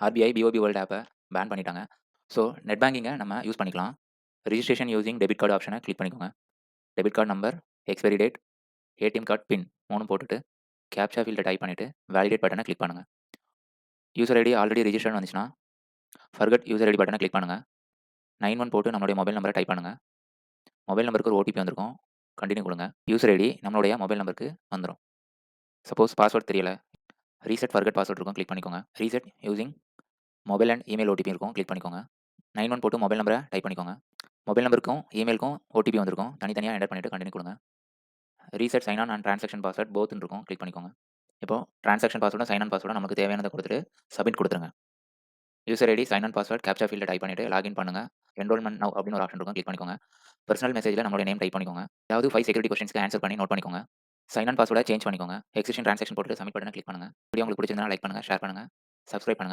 RBI BOB world ஆப்பை ban பண்ணிட்டாங்க. So net பேங்கிங்கை நம்ம யூஸ் பண்ணிக்கலாம். ரிஜிஸ்ட்ரேஷன் யூசிங் டெபிட் கார்டு ஆப்ஷனை கிளிக் பண்ணிக்கோங்க. Debit card number, expiry date, ATM card pin 3 போட்டுட்டு கேப்சா ஃபீல்டை டைப் பண்ணிவிட்டு வேலிடேட் பட்டனை கிளிக் பண்ணுங்கள். யூசர் ஐடி ஆல்ரெடி ரிஜிஸ்டர்னு வந்துச்சுன்னா ஃபர்கட் யூசர் ஐடி பட்டனை கிளிக் பண்ணுங்கள். 91 போட்டு நம்மளுடைய மொபைல் நம்பரை டைப் பண்ணுங்கள். மொபைல் நம்பருக்கு ஒரு ஓடிபி வந்திருக்கும். கண்டினியூ கொடுங்க. யூசர் ஐடி நம்மளுடைய மொபைல் நம்பருக்கு வந்துடும். சப்போஸ் பாஸ்வேர்ட் தெரியல, ரீசெட் ஃபர்கட் பாஸ்வேர்ட் இருக்கும், கிளிக் பண்ணிக்கோங்க. Reset using mobile and email OTP இருக்கும், கிளிக் பண்ணிக்கோங்க. 91 போட்டு மொபைல் நம்பரை டைப் பண்ணிக்கோங்க. மொபைல் நம்பருக்கும் இமெயிலுக்கும் ஓடிபி வந்திருக்கும், தனித்தனியாக என்டர் பண்ணிவிட்டு கண்டினியூ கொடுங்க. Reset sign on and transaction password போத்னு இருக்கும், கிளிக் பண்ணிக்கோங்க. இப்போ ட்ரான்சாக்ஷன் பாஸ்வேர்டும் சைன் ஆன் பாஸ்வேர்டும் நமக்கு தேவையானதை கொடுத்துட்டு சப்மிட் கொடுத்துருங்க. User ID, sign on password, captcha ஃபீல்டை டைப் பண்ணிவிட்டு லாகின் பண்ணுங்கள். என்ரோல்மெண்ட் நவ் அப்படின்னு ஒரு ஆப்ஷன் இருக்கும், கிளிக் பண்ணிக்கோங்க. பர்சனல் மெசேஜில் நம்மளுடைய நேம் டைப் பண்ணிக்கோங்க. அதாவது 5 செக்யூரிட்டி கொஸ்டின்ஸ்க்கு ஆன்சர் பண்ணி நோட் பண்ணிக்கோங்க. சைன் ஆன் பாஸ்வேர்டை சேஞ்ச் பண்ணிக்கோங்க. எக்ஸிஸ்டிங் ட்ரான்சாக்ஷன் போட்டு சப்மிட் பட்டனை கிளிக் பண்ணுங்கள். வீடியோ உங்களுக்கு பிடிச்சிருந்தா லைக் பண்ணுங்கள், ஷேர் பண்ணுங்கள், சப்ஸ்கிரைப் பண்ணுங்கள்.